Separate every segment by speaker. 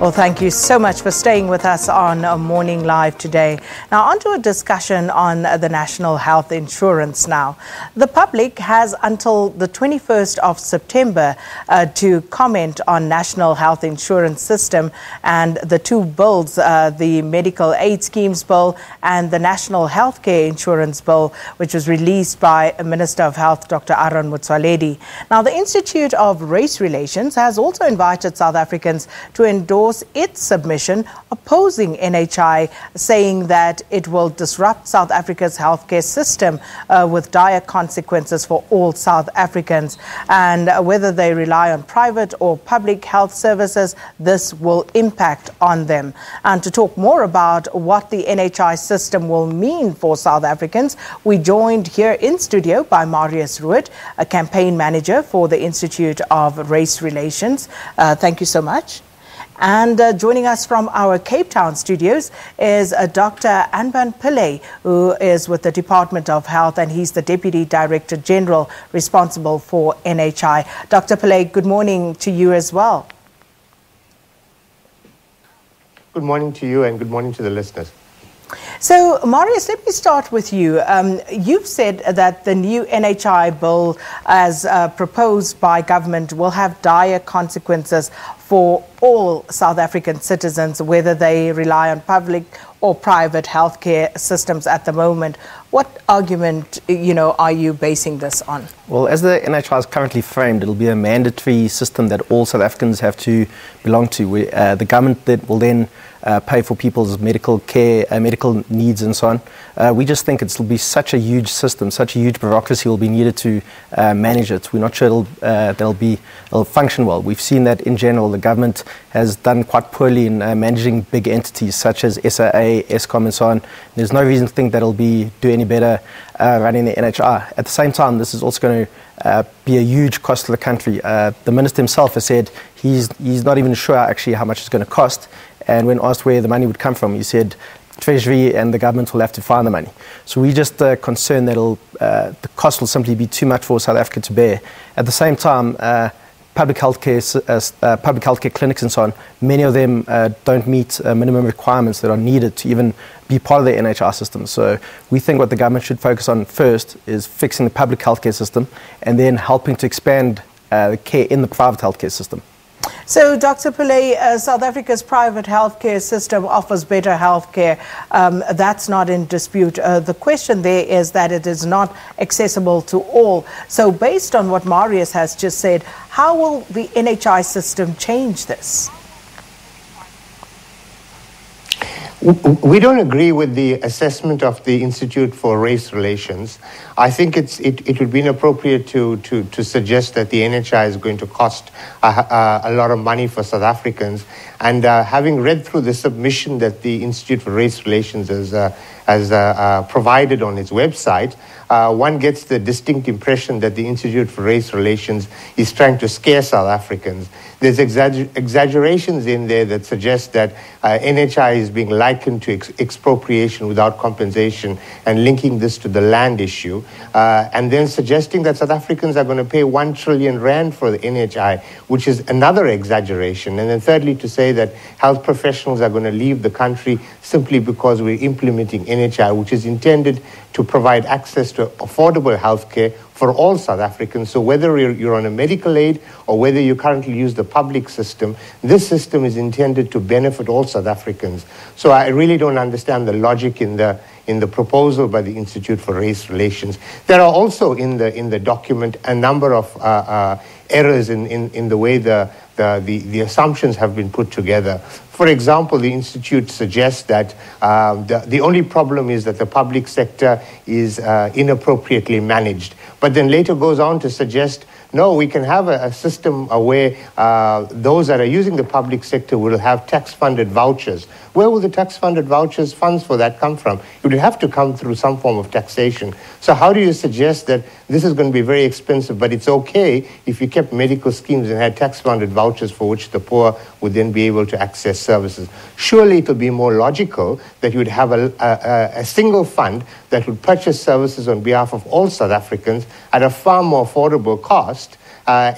Speaker 1: Well, thank you so much for staying with us on Morning Live today. Now, on to a discussion on the National Health Insurance now. The public has until the 21st of September to comment on National Health Insurance System and the two bills, the Medical Aid Schemes Bill and the National Healthcare Insurance Bill, which was released by Minister of Health, Dr Aaron Motsoaledi. Now, the Institute of Race Relations has also invited South Africans to endorse its submission opposing NHI, saying that it will disrupt South Africa's healthcare system with dire consequences for all South Africans. And whether they rely on private or public health services, this will impact on them. And to talk more about what the NHI system will mean for South Africans, we joined here in studio by Marius Roodt, a campaign manager for the Institute of Race Relations. Thank you so much. And joining us from our Cape Town studios is Dr Anban Pillay, who is with the Department of Health, and he's the Deputy Director General responsible for NHI. Dr Pillay, good morning to you as well.
Speaker 2: Good morning to you and good morning to the listeners.
Speaker 1: So, Marius, let me start with you. You've said that the new NHI bill, as proposed by government, will have dire consequences for all South African citizens, whether they rely on public or private healthcare systems at the moment. What argument, are you basing this on?
Speaker 3: Well, as the NHI is currently framed, it'll be a mandatory system that all South Africans have to belong to. The government that will then pay for people's medical care, medical needs and so on. We just think it'll be such a huge system, such a huge bureaucracy will be needed to manage it. We're not sure it'll function well. We've seen that in general, the government has done quite poorly in managing big entities such as SAA, Eskom and so on. There's no reason to think that it'll do any better running the NHI. At the same time, this is also going to be a huge cost to the country. The minister himself has said he's not even sure actually how much it's going to cost. And when asked where the money would come from, he said Treasury and the government will have to find the money. So we're just concerned that the cost will simply be too much for South Africa to bear. At the same time, public healthcare clinics and so on, many of them don't meet minimum requirements that are needed to even be part of the NHI system. So we think what the government should focus on first is fixing the public healthcare system and then helping to expand the care in the private healthcare system.
Speaker 1: So, Dr Pillay, South Africa's private healthcare system offers better healthcare. That's not in dispute. The question there is that it is not accessible to all. So, based on what Marius has just said, how will the NHI system change this?
Speaker 2: We don't agree with the assessment of the Institute for Race Relations. I think it would be inappropriate to suggest that the NHI is going to cost a lot of money for South Africans. And having read through the submission that the Institute for Race Relations has provided on its website, one gets the distinct impression that the Institute for Race Relations is trying to scare South Africans. There's exaggerations in there that suggest that NHI is being likened to expropriation without compensation and linking this to the land issue, and then suggesting that South Africans are going to pay 1 trillion rand for the NHI, which is another exaggeration. And then thirdly, to say that health professionals are going to leave the country simply because we're implementing NHI, which is intended to provide access to affordable health care for all South Africans. So whether you're on a medical aid or whether you currently use the public system, this system is intended to benefit all South Africans. So I really don't understand the logic in the proposal by the Institute for Race Relations. There are also in the document a number of errors in the way the assumptions have been put together. For example, the Institute suggests that the only problem is that the public sector is inappropriately managed, but then later goes on to suggest, no, we can have a system where those that are using the public sector will have tax-funded vouchers. Where will the tax-funded vouchers, funds for that come from? It would have to come through some form of taxation. So how do you suggest that this is going to be very expensive, but it's okay if you kept medical schemes and had tax-funded vouchers for which the poor would then be able to access services? Surely it will be more logical that you would have a single fund that would purchase services on behalf of all South Africans at a far more affordable cost,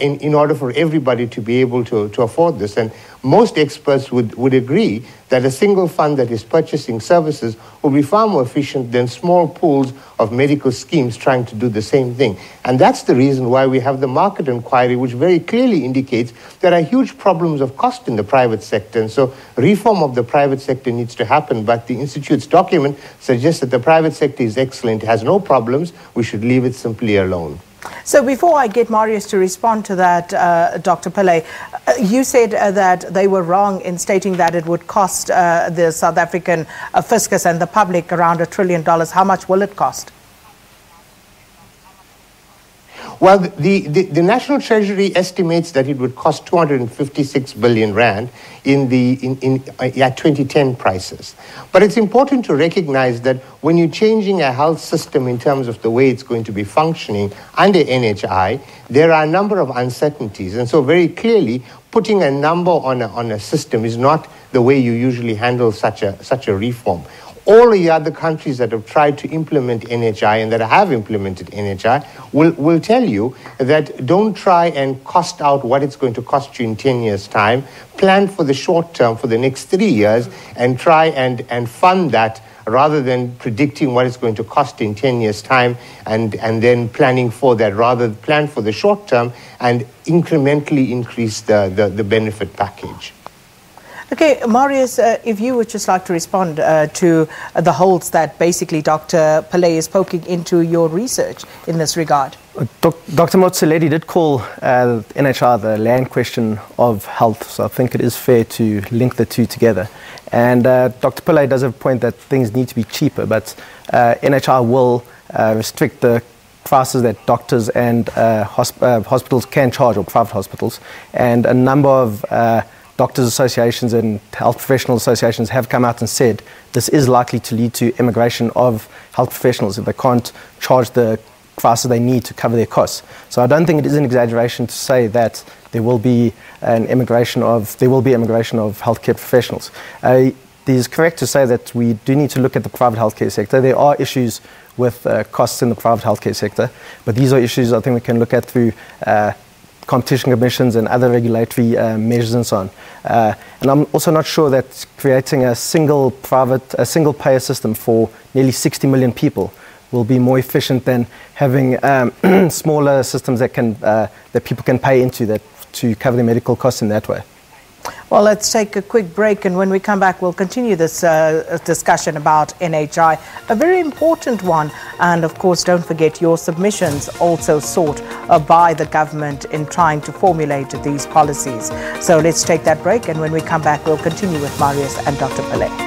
Speaker 2: in order for everybody to be able to afford this. And most experts would agree that a single fund that is purchasing services will be far more efficient than small pools of medical schemes trying to do the same thing. And that's the reason why we have the market inquiry, which very clearly indicates there are huge problems of cost in the private sector. And so reform of the private sector needs to happen. But the Institute's document suggests that the private sector is excellent, it has no problems, we should leave it simply alone.
Speaker 1: So before I get Marius to respond to that, Dr. Pillay, you said that they were wrong in stating that it would cost the South African fiscus and the public around $1 trillion. How much will it cost?
Speaker 2: Well, the National Treasury estimates that it would cost 256 billion rand at 2010 prices. But it's important to recognize that when you're changing a health system in terms of the way it's going to be functioning under NHI, there are a number of uncertainties. And so very clearly, putting a number on a system is not the way you usually handle such a reform. All the other countries that have tried to implement NHI and that have implemented NHI will tell you that don't try and cost out what it's going to cost you in 10 years' time. Plan for the short term, for the next 3 years, and try and fund that rather than predicting what it's going to cost in 10 years' time and then planning for that. Rather plan for the short term and incrementally increase the benefit package.
Speaker 1: Okay, Marius, if you would just like to respond to the holes that basically Dr. Pillay is poking into your research in this regard.
Speaker 3: Dr. Motsoaledi did call NHI the land question of health, so I think it is fair to link the two together. And Dr. Pillay does have a point that things need to be cheaper, but NHI will restrict the prices that doctors and hospitals can charge, or private hospitals, and a number of doctors' associations and health professional associations have come out and said this is likely to lead to immigration of health professionals if they can't charge the prices they need to cover their costs. So I don't think it is an exaggeration to say that there will be immigration of healthcare professionals. It is correct to say that we do need to look at the private healthcare sector. There are issues with costs in the private healthcare sector, but these are issues I think we can look at through competition commissions and other regulatory measures and so on. And I'm also not sure that creating a single payer system for nearly 60 million people will be more efficient than having smaller systems that people can pay into to cover their medical costs in that way.
Speaker 1: Well, let's take a quick break, and when we come back, we'll continue this discussion about NHI, a very important one. And of course, don't forget your submissions also sought by the government in trying to formulate these policies. So let's take that break, and when we come back, we'll continue with Marius and Dr. Pillay.